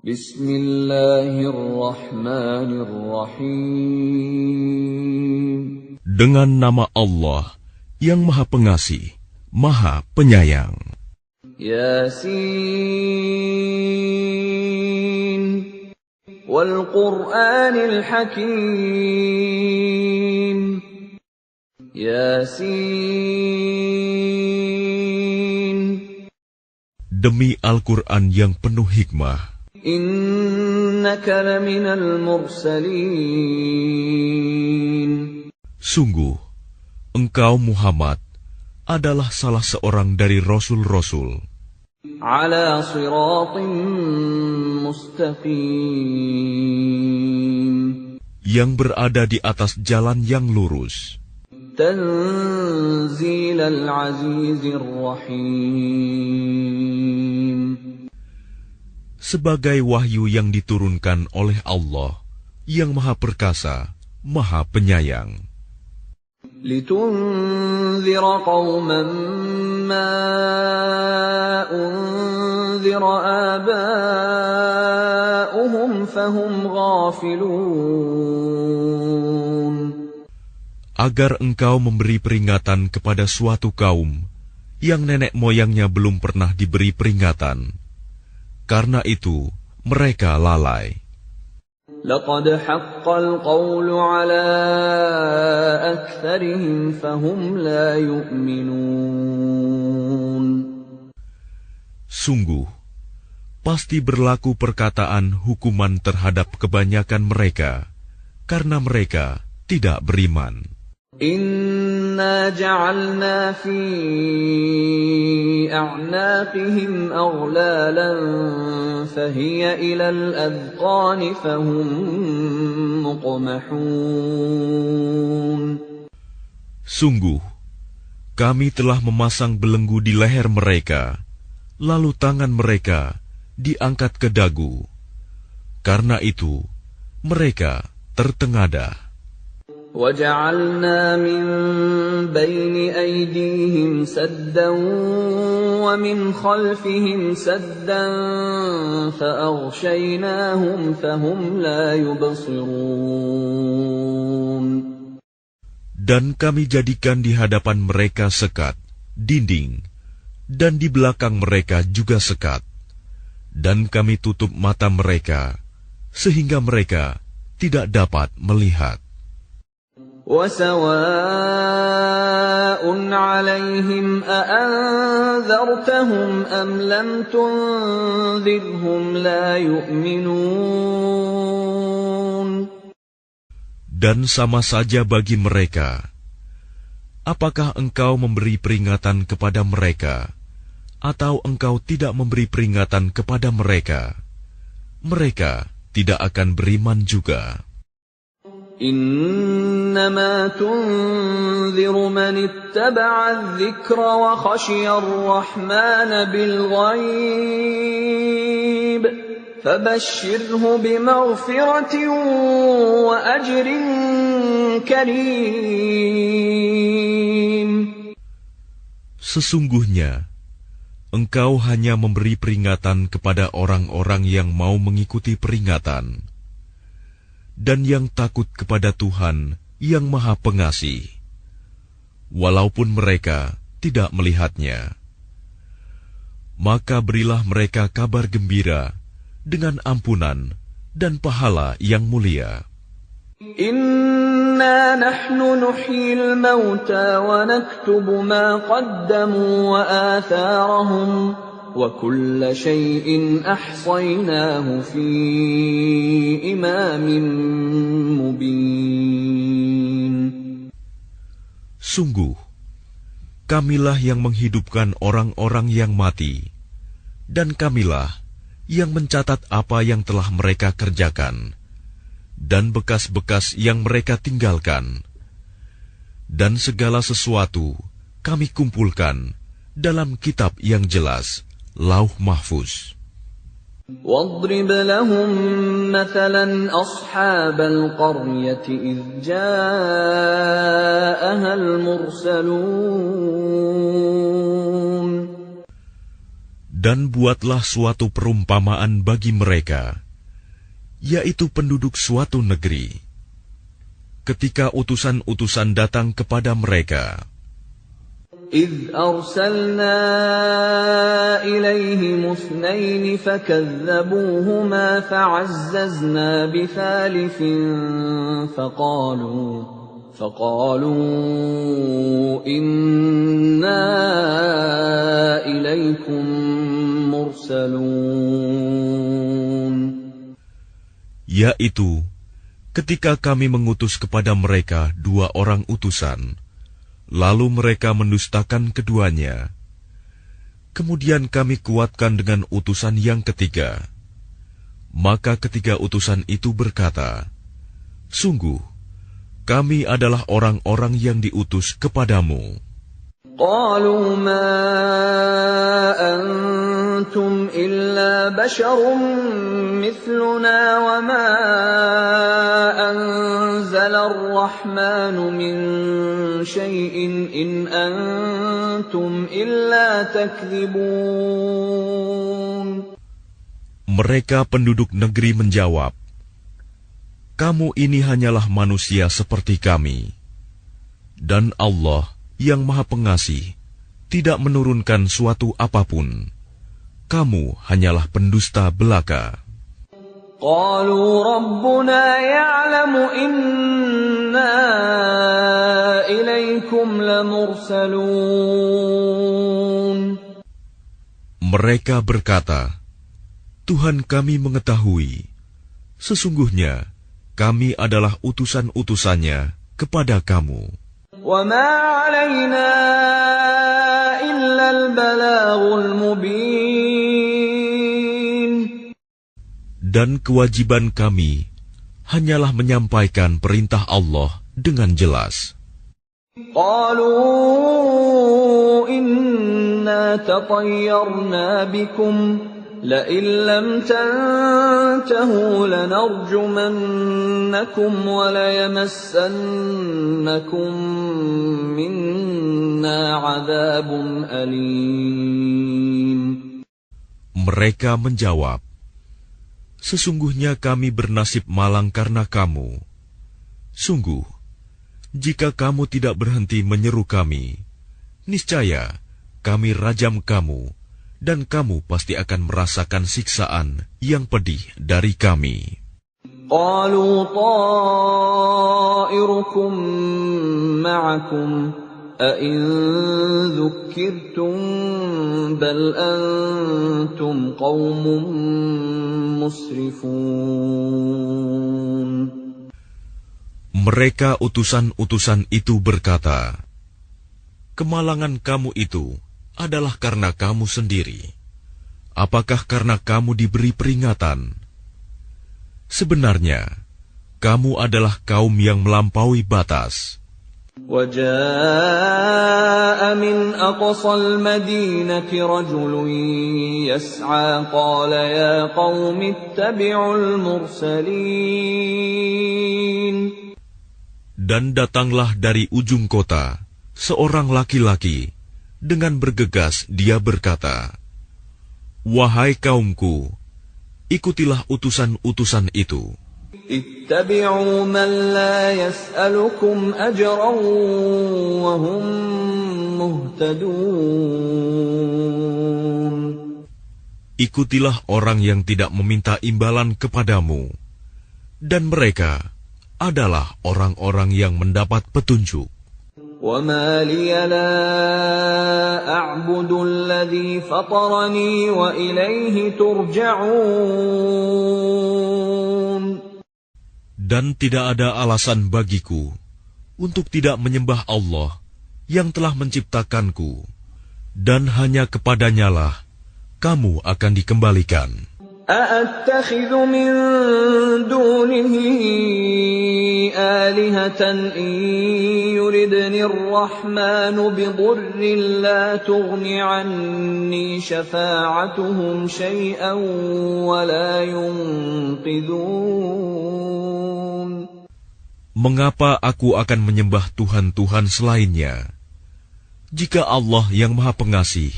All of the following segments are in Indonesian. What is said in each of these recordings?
Bismillahirrahmanirrahim. Dengan nama Allah yang Maha Pengasih, Maha Penyayang. Yasin wal Qur'anil Hakim. Yasin. Demi Al-Quran yang penuh hikmah. Innaka laminal mursalin. Sungguh, engkau Muhammad adalah salah seorang dari Rasul-Rasul. Ala siratim mustaqim. Yang berada di atas jalan yang lurus. Tanzilal azizir rahim. Sebagai wahyu yang diturunkan oleh Allah yang Maha Perkasa, Maha Penyayang. Litunzira qauman ma unzira aba'uhum fahum ghafilun. Agar engkau memberi peringatan kepada suatu kaum yang nenek moyangnya belum pernah diberi peringatan. Karena itu, mereka lalai. Laqad haqqal qawlu ala aktsarihim fahum la yu'minun. Sungguh, pasti berlaku perkataan hukuman terhadap kebanyakan mereka, karena mereka tidak beriman. Inna ja'alna fi a'naqihim aghlalan fahiya ilal adqani fahum muqmahun. Sungguh, kami telah memasang belenggu di leher mereka, lalu tangan mereka diangkat ke dagu. Karena itu, mereka tertengadah. وَجَعَلْنَا مِنْ بَيْنِ أَيْدِيهِمْ سَدًّا وَمِنْ خَلْفِهِمْ سَدًّا فَأَغْشَيْنَاهُمْ فَهُمْ لَا يُبْصِرُونَ. Dan kami jadikan di hadapan mereka sekat, dinding, dan di belakang mereka juga sekat. Dan kami tutup mata mereka, sehingga mereka tidak dapat melihat. وَسَوَاءٌ عَلَيْهِمْ أَأَنذَرْتَهُمْ أَمْ لَمْ تُنذِرْهُمْ لَا يُؤْمِنُونَ. Dan sama saja bagi mereka, apakah engkau memberi peringatan kepada mereka, atau engkau tidak memberi peringatan kepada mereka, mereka tidak akan beriman juga. إنما تنذر من اتبع الذكر وخشي الرحمن بالغيب فبشره بمغفرة وأجر كريم. Sesungguhnya, engkau hanya memberi peringatan kepada orang-orang yang mau mengikuti peringatan, dan yang takut kepada Tuhan yang Maha Pengasih, walaupun mereka tidak melihatnya. Maka berilah mereka kabar gembira dengan ampunan dan pahala yang mulia. Inna nahnu nuhyil mauta wa naktubu ma qaddamu wa atharahum وَكُلَّ شَيْءٍ أَحْصَيْنَاهُ فِي إِمَامٍ مُبِينٍ. Sungguh, kamilah yang menghidupkan orang-orang yang mati, dan kamilah yang mencatat apa yang telah mereka kerjakan, dan bekas-bekas yang mereka tinggalkan. Dan segala sesuatu kami kumpulkan dalam kitab yang jelas, Lauh Mahfuz. وَاضْرِبْ لَهُمْ مَثَلًا أَصْحَابَ الْقَرْيَةِ إِذْ جَاءَهَا Dan buatlah suatu perumpamaan bagi mereka, yaitu penduduk suatu negeri. Ketika utusan-utusan datang kepada mereka, إِذْ أَرْسَلْنَا إِلَيْهِمُ اثْنَيْنِ فَكَذَّبُوهُمَا فَعَزَّزْنَا بِثَالِثٍ فَقَالُوا إِنَّا إِلَيْكُمْ مُرْسَلُونَ. Yaitu, ketika kami mengutus kepada mereka 2 orang utusan, lalu mereka mendustakan keduanya. Kemudian kami kuatkan dengan utusan yang ketiga. Maka ketiga utusan itu berkata, sungguh, kami adalah orang-orang yang diutus kepadamu. قالوا ما أنتم إلا بشر مثلنا وما أنزل الرحمن من شيء إن أنتم إلا تكذبون. Mereka penduduk negeri menjawab, kamu ini hanyalah manusia seperti kami, dan Allah yang Maha Pengasih tidak menurunkan suatu apapun. Kamu hanyalah pendusta belaka. قالوا ربنا يعلم إنا إليكم لمرسلون. Mereka berkata, Tuhan kami mengetahui, sesungguhnya kami adalah utusan-utusannya kepada kamu. وَمَا عَلَيْنَا إِلَّا الْبَلَاغُ الْمُبِينُ. Dan kewajiban kami hanyalah menyampaikan perintah Allah dengan jelas. قَالُوا إِنَّا تَطَيَّرْنَا بِكُمْ لَئِن لَّمْ تَنْتَهُوا لَنَرْجُمَنَّكُمْ وَلَيَمَسَّنَّكُمْ مِنَّا عَذَابٌ أَلِيمٌ. Mereka menjawab, sesungguhnya kami bernasib malang karena kamu. Sungguh, jika kamu tidak berhenti menyeru kami, niscaya kami rajam kamu, dan kamu pasti akan merasakan siksaan yang pedih dari kami. قَالُوا طَائِرُكُمْ مَعَكُمْ أَإِن ذُكِّرْتُمْ بَلْ أَنْتُمْ قَوْمٌ مُسْرِفُونَ. Mereka utusan-utusan itu berkata, kemalangan kamu itu adalah karena kamu sendiri. Apakah karena kamu diberi peringatan? Sebenarnya, kamu adalah kaum yang melampaui batas. وَجَاءَ مِنْ أَقْصَى الْمَدِينَةِ رَجُلٌ يَسْعَى قَالَ يَا قَوْمِ اتَّبِعُوا الْمُرْسَلِينَ. Dan datanglah dari ujung kota seorang laki-laki. Dengan bergegas dia berkata, wahai kaumku, ikutilah utusan-utusan itu. Ittabi'u man la yas'alukum ajran wa hum muhtadun. Ikutilah orang yang tidak meminta imbalan kepadamu, dan mereka adalah orang-orang yang mendapat petunjuk. وَمَا لِيَ لَا أَعْبُدُ الَّذِي فَطَرَنِي وَإِلَيْهِ تُرْجَعُونَ. Dan tidak ada alasan bagiku untuk tidak menyembah Allah yang telah menciptakanku, dan hanya kepadanyalah kamu akan dikembalikan. أَأَتَّخِذُ مِن دُونِهِ آلِهَةً إِن يُرِدْنِ الرَّحْمَنُ بِضُرٍّ لَّا تُغْنِ عَنِّي شَفَاعَتُهُمْ شَيْئًا وَلَا يُنقِذُونَ. Mengapa aku akan menyembah Tuhan-Tuhan selainnya, jika Allah yang Maha Pengasih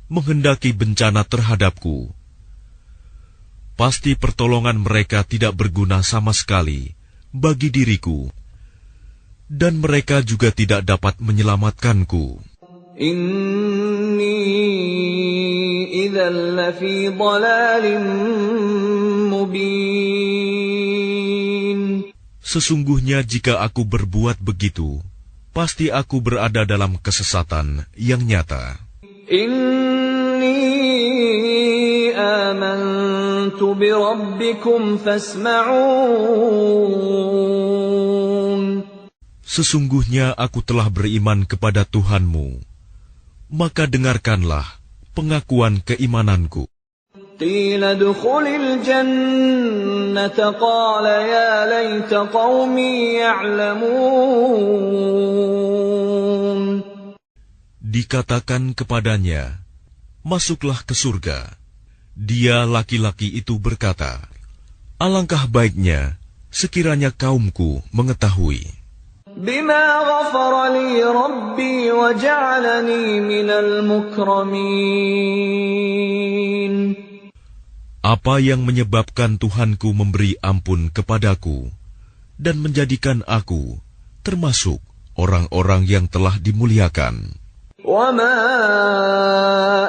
menghendaki bencana terhadapku, pasti pertolongan mereka tidak berguna sama sekali bagi diriku, dan mereka juga tidak dapat menyelamatkanku. Inni idzal lafi dhalalin mubin. Sesungguhnya jika aku berbuat begitu, pasti aku berada dalam kesesatan yang nyata. Inni amantu bi rabbikum fasma'un. Sesungguhnya aku telah beriman kepada Tuhanmu, maka dengarkanlah pengakuan keimananku. Qila dukhulil jannata qala ya laita qaumi ya'lamun. Dikatakan kepadanya, masuklah ke surga. Dia laki-laki itu berkata, alangkah baiknya sekiranya kaumku mengetahui. Bima ghafara li rabbi wa ja'alani minal mukramin. Apa yang menyebabkan Tuhanku memberi ampun kepadaku dan menjadikan aku termasuk orang-orang yang telah dimuliakan. وَمَا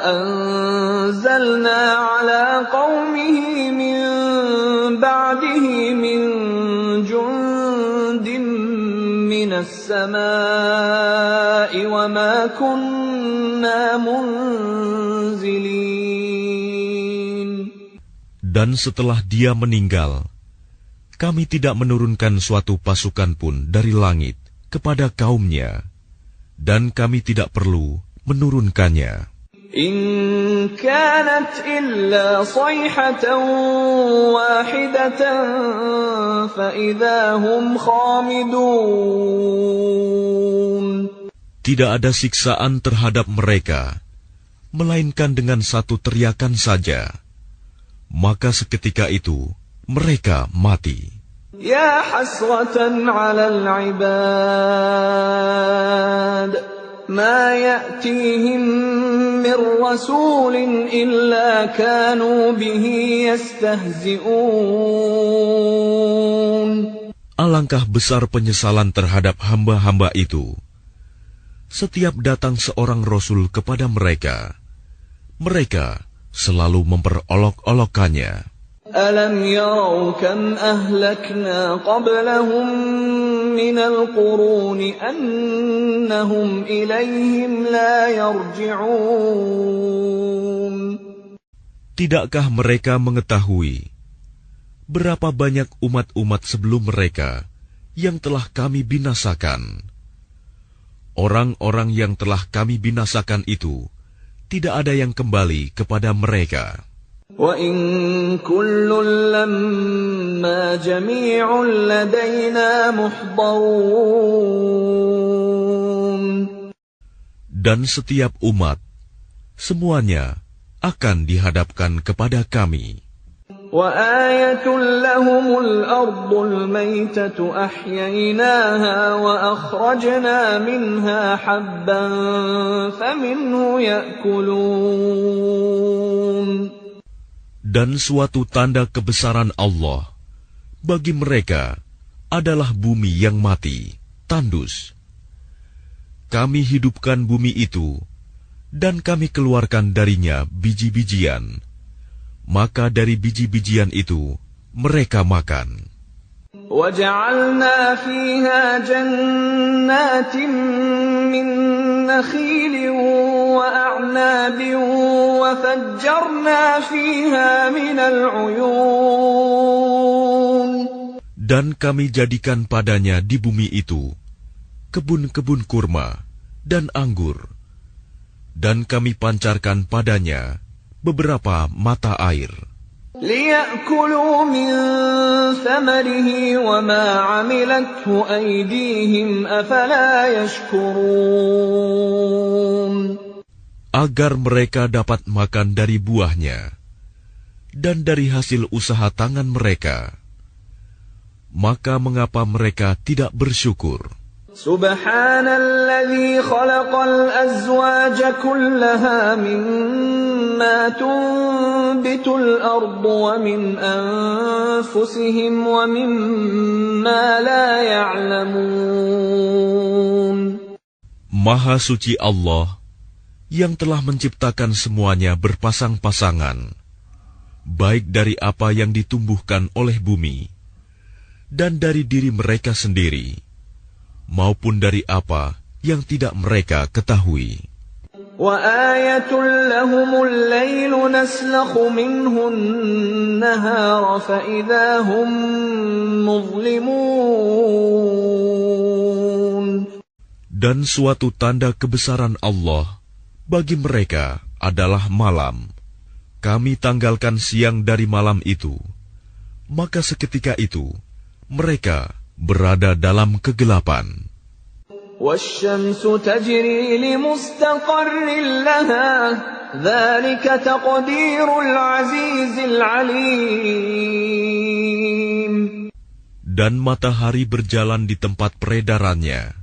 أَنزَلْنَا عَلَى قَوْمِهِ مِن بَعْدِهِ مِن جُندٍ مِّنَ السَّمَاءِ وَمَا كُنَّا مُنزِلِينَ. Dan setelah dia meninggal, kami tidak menurunkan suatu pasukan pun dari langit kepada kaumnya, dan kami tidak perlu menurunkannya. In kanat illa sayhatan wahidatan fa idza hum khamidun. Tidak ada siksaan terhadap mereka, melainkan dengan satu teriakan saja. Maka seketika itu mereka mati. Ya hasratan 'alal 'ibad ma ya'tihim min rasulin illa kanu bihi yastahzi'un. Alangkah besar penyesalan terhadap hamba-hamba itu. Setiap datang seorang rasul kepada mereka, mereka selalu memperolok-olokkannya. Alam yarau kam ahlakna qablahum minal quruni annahum ilayhim la yarji'un. Tidakkah mereka mengetahui berapa banyak umat-umat sebelum mereka yang telah kami binasakan? Orang-orang yang telah kami binasakan itu tidak ada yang kembali kepada mereka. Wa in kullun lamma jami'un ladaina muhdarun. Dan setiap umat, semuanya akan dihadapkan kepada kami. Wa ayatun lahumul ardul maytatu ahyaynaha wa akhrajna minha habban faminhu ya'kulun. Dan suatu tanda kebesaran Allah bagi mereka adalah bumi yang mati, tandus. Kami hidupkan bumi itu, dan kami keluarkan darinya biji-bijian. Maka dari biji-bijian itu mereka makan. وَجَعَلْنَا فِيهَا جَنَّاتٍ مِّن نَّخِيلٍ وَأَعْنَابٍ وَفَجَّرْنَا فِيهَا مِنَ الْعُيُونِ. Dan kami jadikan padanya di bumi itu kebun-kebun kurma dan anggur, dan kami pancarkan padanya beberapa mata air. لِيَأْكُلُوا مِنْ ثَمَرِهِ وَمَا عَمِلَتْهُ أَيْدِيهِمْ أَفَلَا يَشْكُرُونَ. Agar mereka dapat makan dari buahnya dan dari hasil usaha tangan mereka. Maka mengapa mereka tidak bersyukur? Subhanalladzi khalaqal azwaja kullaha mimma tunbitul ardu wa min anfusihim wa mimma la ya'lamun. Maha suci Allah yang telah menciptakan semuanya berpasang-pasangan, baik dari apa yang ditumbuhkan oleh bumi dan dari diri mereka sendiri, maupun dari apa yang tidak mereka ketahui. وَآيَةٌ لَهُمُ اللَّيْلُ نَسْلَخُ مِنْهُ النَّهَارَ فَإِذَا هُمْ مُظْلِمُونَ. Dan suatu tanda kebesaran Allah bagi mereka adalah malam. Kami tanggalkan siang dari malam itu, maka seketika itu mereka berada dalam kegelapan. وَالشَّمْسُ تَجْرِي لِمُسْتَقَرٍّ لَهَا ذَلِكَ تَقْدِيرُ الْعَزِيزِ الْعَلِيمِ. Dan matahari berjalan di tempat peredarannya.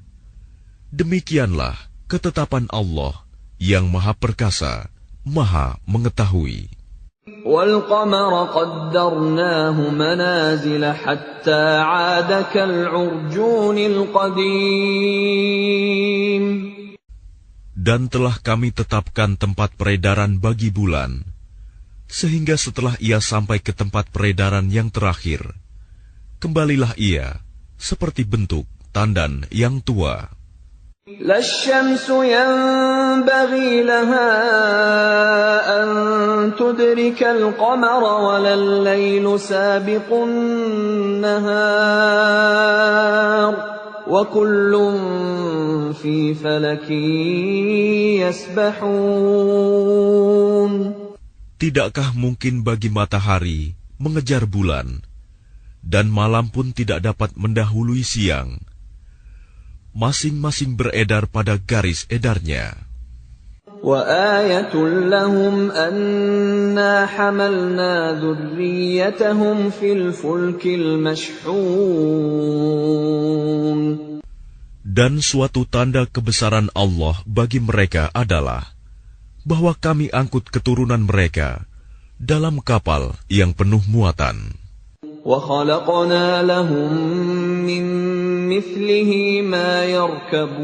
Demikianlah ketetapan Allah yang Maha Perkasa, Maha Mengetahui. وَالْقَمَرَ قَدَّرْنَاهُ مَنَازِلَ حَتَّى عَادَ كَالْعُرْجُونِ الْقَدِيمِ. Dan telah kami tetapkan tempat peredaran bagi bulan, sehingga setelah ia sampai ke tempat peredaran yang terakhir, kembalilah ia seperti bentuk tandan yang tua. لا الشمس ينبغي لها أن تدرك القمر ولا الليل سابق النهار وكل في فلك يسبحون. Tidakkah mungkin bagi matahari mengejar bulan, dan malam pun tidak dapat mendahului siang? Masing-masing beredar pada garis edarnya. وَآيَةٌ لَهُمْ أَنَّا حَمَلْنَا ذُرِّيَّتَهُمْ فِي الْفُلْكِ الْمَشْحُونِ. Dan suatu tanda kebesaran Allah bagi mereka adalah bahwa kami angkut keturunan mereka dalam kapal yang penuh muatan. وَخَلَقْنَا لَهُم مِّن مِّثْلِهِ مَا يَرْكَبُونَ.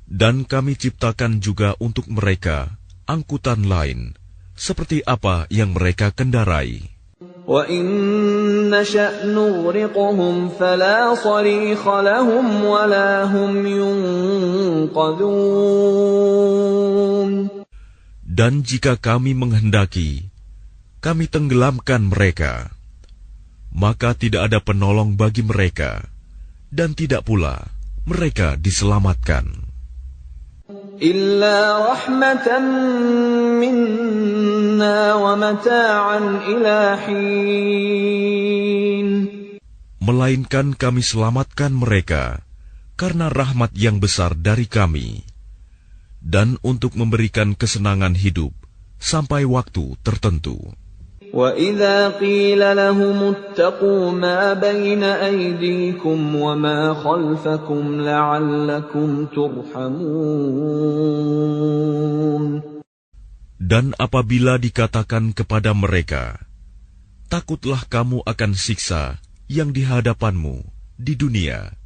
Dan kami ciptakan juga untuk mereka angkutan lain, seperti apa yang mereka kendarai. وَإِن نَّشَأْ نُغْرِقْهُمْ فَلَا صَرِيخَ لَهُمْ وَلَا هُمْ يُنقَذُونَ. Dan jika kami menghendaki, kami tenggelamkan mereka, maka tidak ada penolong bagi mereka, dan tidak pula mereka diselamatkan. Illa rahmatan minna wa mata'an ila hin. Melainkan kami selamatkan mereka karena rahmat yang besar dari kami, dan untuk memberikan kesenangan hidup sampai waktu tertentu. وَإِذَا قِيلَ لَهُمُ اتَّقُوا مَا بَيْنَ أَيْدِيكُمْ وَمَا خَلْفَكُمْ لَعَلَّكُمْ تُرْحَمُونَ. Dan apabila dikatakan kepada mereka, takutlah kamu akan siksa yang di hadapanmu di dunia,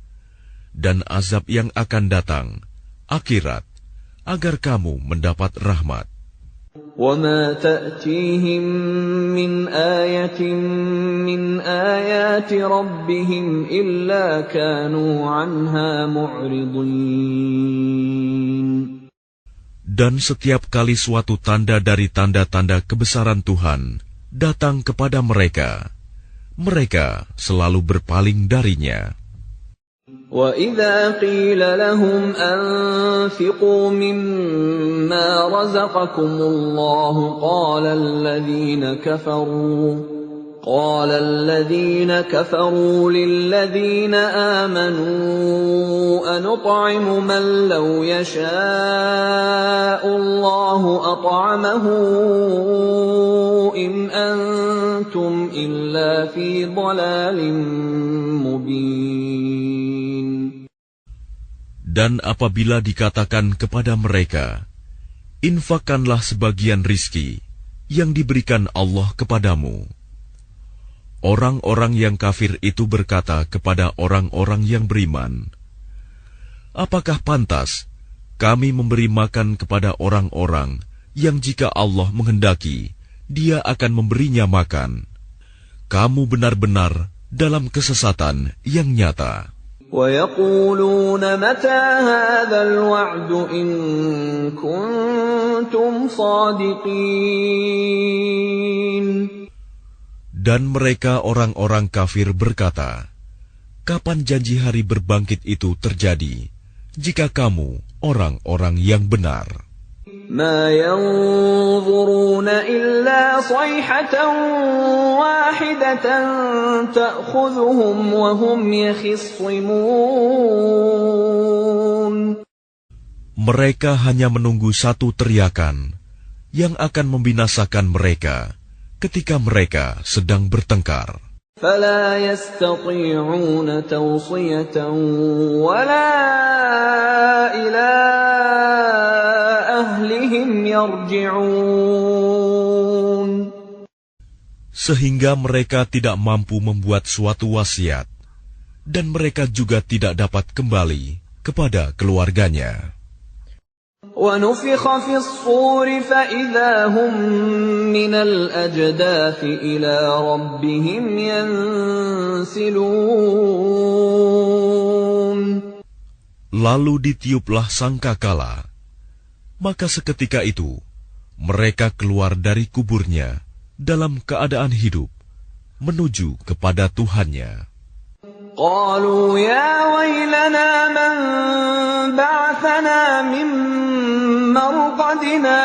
dan azab yang akan datang, akhirat, agar kamu mendapat rahmat. وَمَا تَأْتِيهِمْ مِنْ آيَةٍ مِنْ آيَاتِ رَبِّهِمْ إِلَّا كَانُوا عَنْهَا مُعْرِضِينَ. Dan setiap kali suatu tanda dari tanda-tanda kebesaran Tuhan datang kepada mereka, mereka selalu berpaling darinya. وَإِذَا قِيلَ لَهُمْ أَنفِقُوا مِمَّا رَزَقَكُمُ اللَّهُ قَالَ الَّذِينَ كَفَرُوا لِلَّذِينَ آمَنُوا أَنُطْعِمُ مَن لَّوْ يَشَاءُ اللَّهُ أَطْعَمَهُ إِنْ أَنتُمْ إِلَّا فِي ضَلَالٍ مُّبِينٍ. Dan apabila dikatakan kepada mereka, infakkanlah sebagian rizki yang diberikan Allah kepadamu. Orang-orang yang kafir itu berkata kepada orang-orang yang beriman, apakah pantas kami memberi makan kepada orang-orang yang jika Allah menghendaki, Dia akan memberinya makan? Kamu benar-benar dalam kesesatan yang nyata. وَيَقُولُونَ مَتَى هَذَا الْوَعْدُ إِن كُنتُمْ صَادِقِينَ. Dan mereka orang-orang kafir berkata, kapan janji hari berbangkit itu terjadi, jika kamu orang-orang yang benar? مَا يَنظُرُونَ إِلَّا صَيْحَةً وَاحِدَةً تَأْخُذُهُمْ وَهُمْ يَخِصِّمُونَ. Mereka hanya menunggu satu teriakan yang akan membinasakan mereka ketika mereka sedang bertengkar. فَلَا يَسْتَطِيعُونَ تَوْصِيَةً وَلَا إِلَى أَهْلِهِمْ يَرْجِعُونَ. Sehingga mereka tidak mampu membuat suatu wasiat, dan mereka juga tidak dapat kembali kepada keluarganya. وَنُفِخَ فِي الصُّورِ فَإِذَا هُم مِّنَ الْأَجْدَاثِ إِلَى رَبِّهِمْ يَنسِلُونَ. Lalu ditiuplah sangkakala, maka seketika itu mereka keluar dari kuburnya dalam keadaan hidup menuju kepada Tuhannya. قالوا يا ويلنا من بعثنا من مرقدنا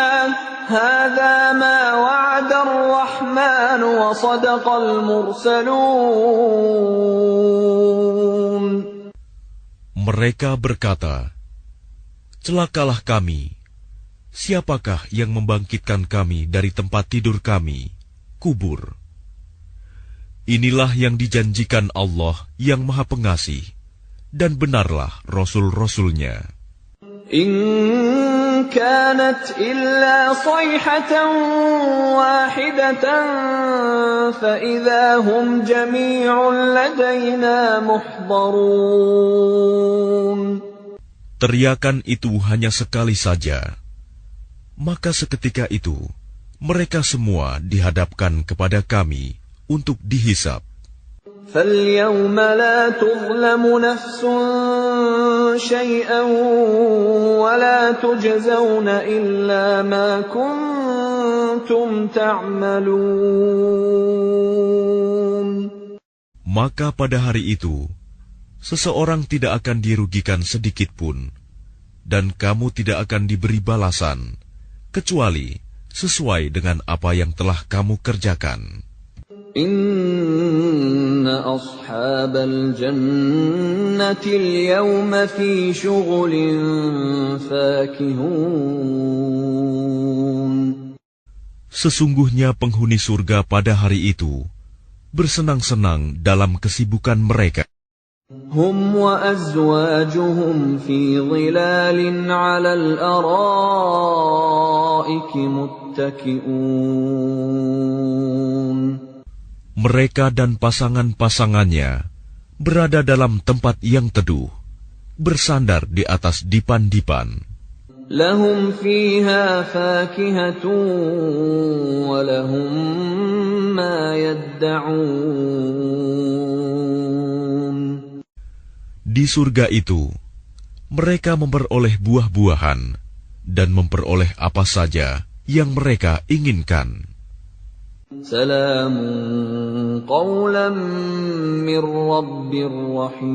هذا ما وعد الرحمن وصدق المرسلون. Mereka berkata, celakalah kami, siapakah yang membangkitkan kami dari tempat tidur kami, kubur? Inilah yang dijanjikan Allah yang Maha Pengasih, dan benarlah Rasul-Rasulnya. إن كانت إلا صيحة واحدة فإذا هم جميع لدينا محضرون. Teriakan itu hanya sekali saja, maka seketika itu mereka semua dihadapkan kepada kami untuk dihisab. فَالْيَوْمَ لَا تُظْلَمُ نَفْسٌ شَيْئًا وَلَا تُجْزَوْنَ إِلَّا مَا كُنتُمْ تَعْمَلُونَ. Maka pada hari itu, seseorang tidak akan dirugikan sedikit pun, dan kamu tidak akan diberi balasan, kecuali sesuai dengan apa yang telah kamu kerjakan. Inna ashabal jannati al-yawma fi syughulin fakihun. Sesungguhnya penghuni surga pada hari itu bersenang-senang dalam kesibukan mereka. Hum wa azwajuhum fi dhilalin 'alal araiki muttaki'un. Mereka dan pasangan-pasangannya berada dalam tempat yang teduh, bersandar di atas dipan-dipan. Lahum fiha fakihatun wa lahum ma yadda'un. Di surga itu, mereka memperoleh buah-buahan dan memperoleh apa saja yang mereka inginkan. Salamun qawlan min rabbir rahim.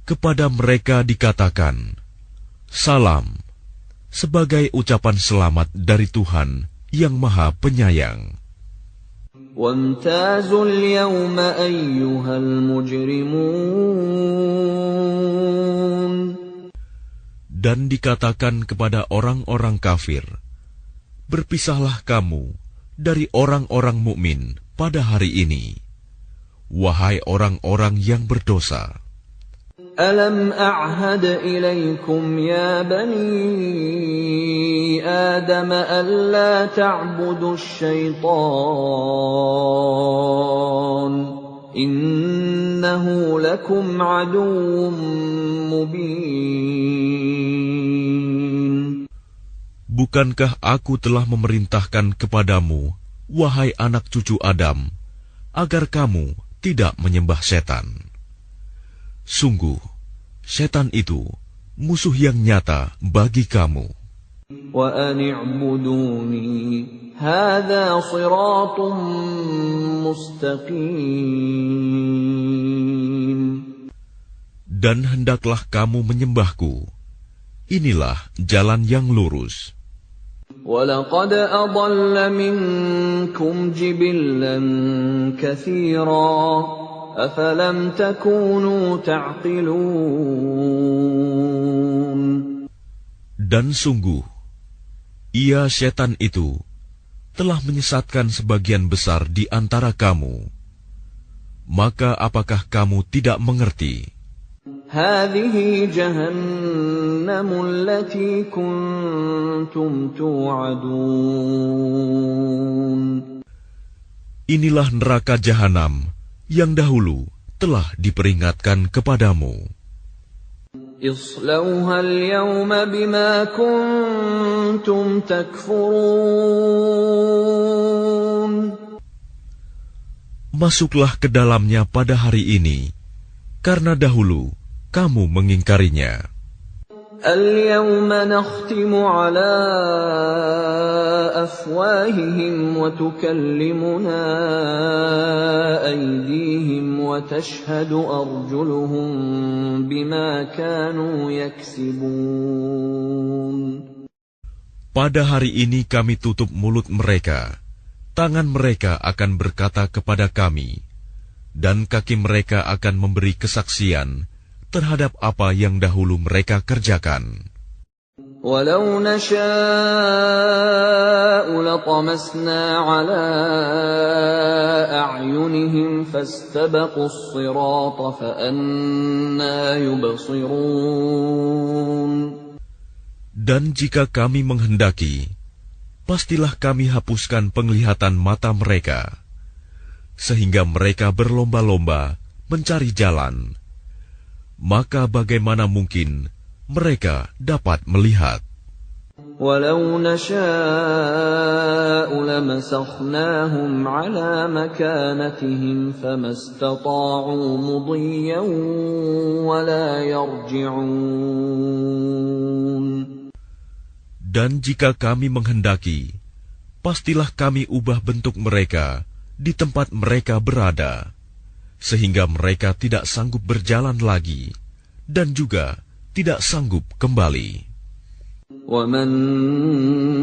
Kepada mereka dikatakan, salam, sebagai ucapan selamat dari Tuhan yang Maha Penyayang. Wamtazul yawma ayyuhal mujrimun. Dan dikatakan kepada orang-orang kafir, berpisahlah kamu dari orang-orang mukmin pada hari ini, wahai orang-orang yang berdosa. ألم أعهد إليكم يا بني آدم ألا تعبدوا الشيطان إنه لكم عدو مبين. Bukankah aku telah memerintahkan kepadamu, wahai anak cucu Adam, agar kamu tidak menyembah setan? Sungguh, setan itu musuh yang nyata bagi kamu. Wa an i'buduni hadza shiratun mustaqim. Dan hendaklah kamu menyembahku. Inilah jalan yang lurus. وَلَقَدْ أَضَلَّ مِنكُمْ جِبِلًّا كَثِيرًا أَفَلَمْ تَكُونُوا تَعْقِلُونَ. Dan sungguh, ia setan itu telah menyesatkan sebagian besar di antara kamu. Maka apakah kamu tidak mengerti? هذه جهنم التي كنتم توعدون. Inilah neraka jahanam yang dahulu telah diperingatkan kepadamu. اصلوها اليوم بما كنتم تكفرون. Masuklah ke dalamnya pada hari ini, karena dahulu kamu mengingkarinya. اليوم نختم على أفواههم وتكلمنا أيديهم وتشهد أرجلهم بما كانوا يكسبون. Pada hari ini kami tutup mulut mereka, tangan mereka akan berkata kepada kami, dan kaki mereka akan memberi kesaksian terhadap apa yang dahulu mereka kerjakan. Walau nasha'u latamasna ala a'yunihim fastabaqus sirata fa anna yubsirun. Dan jika kami menghendaki, pastilah kami hapuskan penglihatan mata mereka, sehingga mereka berlomba-lomba mencari jalan. Maka bagaimana mungkin mereka dapat melihat? Walau nasha'u lamasakhnahum ala makanatihim famastata'u mudiyyan wala yarji'un. Dan jika kami menghendaki, pastilah kami ubah bentuk mereka di tempat mereka berada, sehingga mereka tidak sanggup berjalan lagi, dan juga tidak sanggup kembali. وَمَن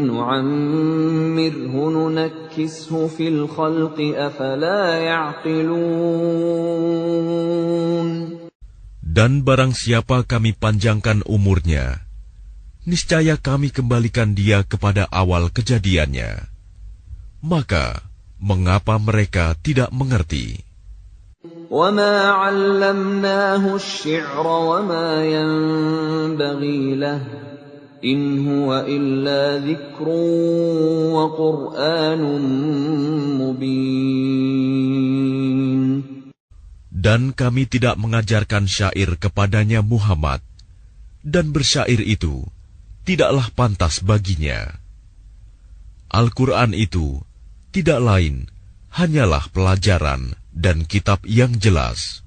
نُّعَمِّرْهُ نُنَكِّسْهُ فِي الْخَلْقِ أَفَلَا يَعْقِلُونَ. Dan barang siapa kami panjangkan umurnya, niscaya kami kembalikan dia kepada awal kejadiannya. Maka, mengapa mereka tidak mengerti? وَمَا عَلَّمْنَاهُ الشِّعْرَ وَمَا يَنبَغِي لَهُ إِنْ هُوَ إِلَّا ذِكْرٌ وَقُرْآنٌ مُبِينٌ. Dan kami tidak mengajarkan syair kepadanya Muhammad, dan bersyair itu tidaklah pantas baginya. Al-Quran itu tidak lain hanyalah pelajaran dan kitab yang jelas.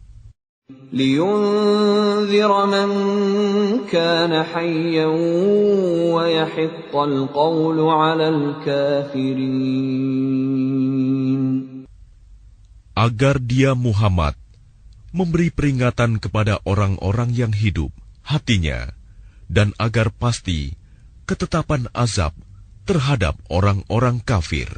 لِيُنذِرَ مَن كَانَ حَيًّا وَيَحِقَّ الْقَوْلُ عَلَى الْكَافِرِينَ. Agar dia Muhammad memberi peringatan kepada orang-orang yang hidup hatinya, dan agar pasti ketetapan azab terhadap orang-orang kafir.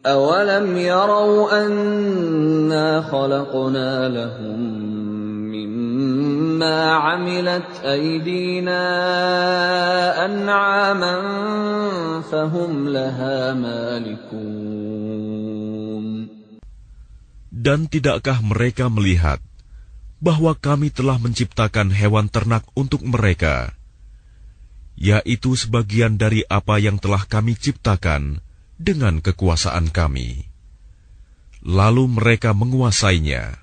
أَوَلَمْ يَرَوْا أَنَّا خَلَقْنَا لَهُم مِّمَّا عَمِلَتْ أَيْدِينَا أَنْعَامًا فَهُمْ لَهَا مَالِكُونَ. Dan tidakkah mereka melihat bahwa kami telah menciptakan hewan ternak untuk mereka, yaitu sebagian dari apa yang telah kami ciptakan dengan kekuasaan kami. Lalu mereka menguasainya.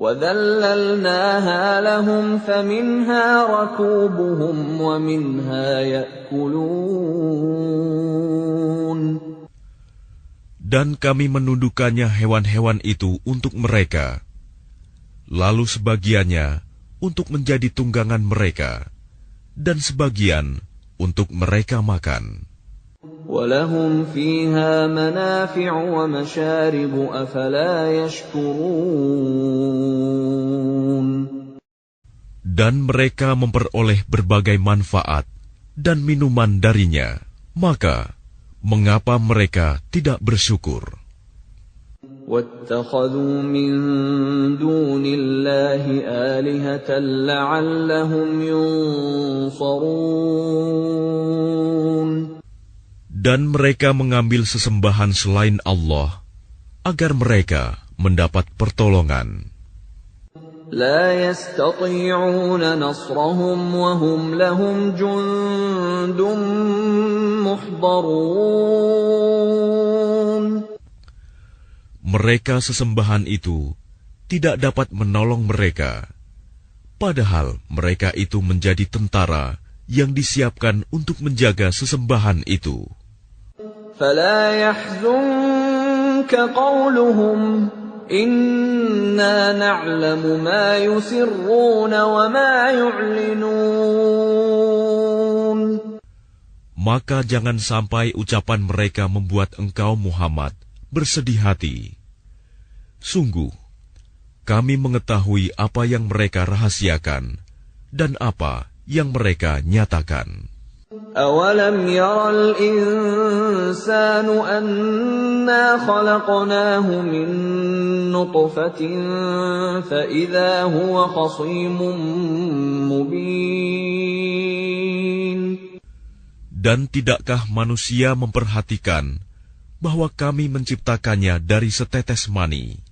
وَذَلَّلْنَاهَا لَهُمْ فَمِنْهَا رَكُوبُهُمْ وَمِنْهَا يَأْكُلُونَ. Dan kami menundukkannya hewan-hewan itu untuk mereka, lalu sebagiannya untuk menjadi tunggangan mereka, dan sebagian untuk mereka makan. وَلَهُمْ فِيهَا مَنَافِعُ وَمَشَارِبُ أَفَلَا يَشْكُرُونَ. Dan mereka memperoleh berbagai manfaat dan minuman darinya, maka mengapa mereka tidak bersyukur? وَاتَّخَذُوا مِن دُونِ اللَّهِ آلِهَةً لَّعَلَّهُمْ يُنصَرُونَ. Dan mereka mengambil sesembahan selain Allah, agar mereka mendapat pertolongan. لا يستطيعون نصرهم وهم لهم جند محضرون. Mereka sesembahan itu tidak dapat menolong mereka, padahal mereka itu menjadi tentara yang disiapkan untuk menjaga sesembahan itu. فلا يحزنك قولهم إنا نعلم ما يسرون وما يعلنون. Maka jangan sampai ucapan mereka membuat engkau Muhammad bersedih hati. Sungguh, kami mengetahui apa yang mereka rahasiakan dan apa yang mereka nyatakan. أَوَلَمْ يَرَ الْإِنسَانُ أَنَّا خَلَقْنَاهُ مِن نُّطْفَةٍ فَإِذَا هُوَ خَصِيمٌ مُّبِينٌ. Dan tidakkah manusia memperhatikan bahwa kami menciptakannya dari setetes mani?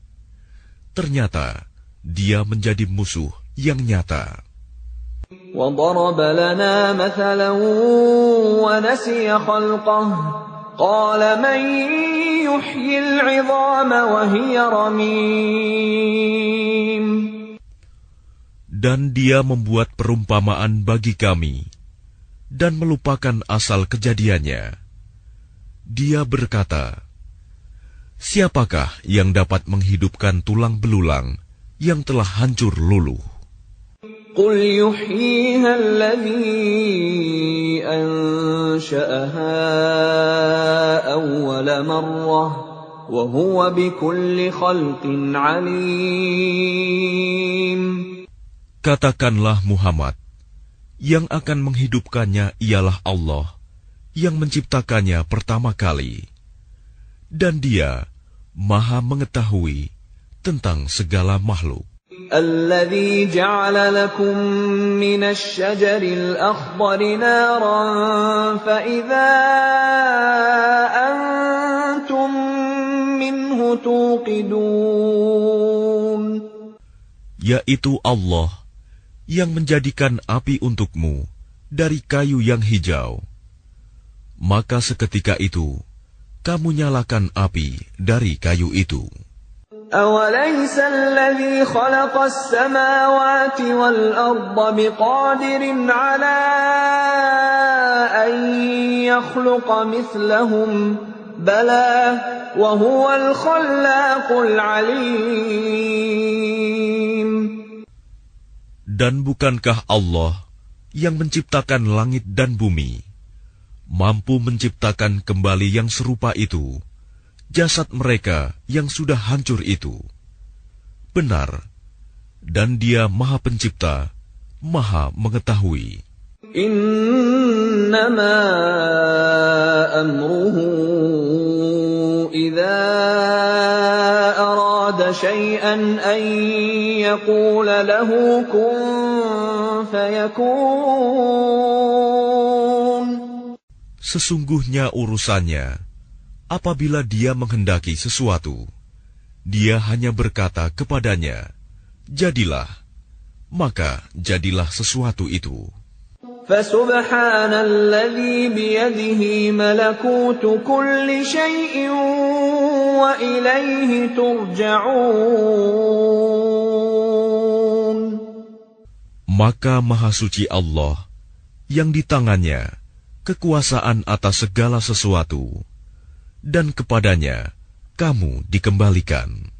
Ternyata dia menjadi musuh yang nyata. وَضَرَبَ لَنَا مَثَلًا وَنَسِيَ خَلْقَهُ قَالَ مَن يُحْيِي الْعِظَامَ وَهِيَ رَمِيمٌ. Dan dia membuat perumpamaan bagi kami dan melupakan asal kejadiannya. Dia berkata, siapakah yang dapat menghidupkan tulang belulang yang telah hancur luluh? قُلْ يُحْيِيهَا الَّذِي أَنشَأَهَا أَوَّلَ مَرَّةٍ وَهُوَ بِكُلِّ خَلْقٍ عَلِيمٌ. Katakanlah Muhammad, yang akan menghidupkannya ialah Allah, yang menciptakannya pertama kali. Dan dia Maha mengetahui tentang segala makhluk. الَّذِي جَعَلَ لَكُم مِّنَ الشَّجَرِ الْأَخْضَرِ نَارًا فَإِذَا أَنتُم مِّنْهُ تُوقِدُونَ. Yaitu Allah yang menjadikan api untukmu dari kayu yang hijau. Maka seketika itu kamu nyalakan api dari kayu itu. أَوَلَيْسَ الَّذِي خَلَقَ السَّمَاوَاتِ وَالْأَرْضَ بِقَادِرٍ عَلَىٰ أَن يَخْلُقَ مِثْلَهُم ۚ بَلَىٰ وَهُوَ الْخَلَّاقُ الْعَلِيمُ. Dan bukankah Allah yang menciptakan langit dan bumi mampu menciptakan kembali yang serupa itu jasad mereka yang sudah hancur itu? Benar, dan Dia Maha Pencipta, Maha Mengetahui. Innama amruhu idza arada syai'an an yaqula lahu kun fayakun. Sesungguhnya urusannya, apabila Dia menghendaki sesuatu, Dia hanya berkata kepadanya, jadilah, maka jadilah sesuatu itu. فَسُبْحَانَ الَّذِي بِيَدِهِ مَلَكُوتُ كُلِّ شَيْءٍ وَإِلَيْهِ تُرْجَعُونَ. Maka Maha Suci Allah yang di tangannya kekuasaan atas segala sesuatu, dan kepadanya kamu dikembalikan.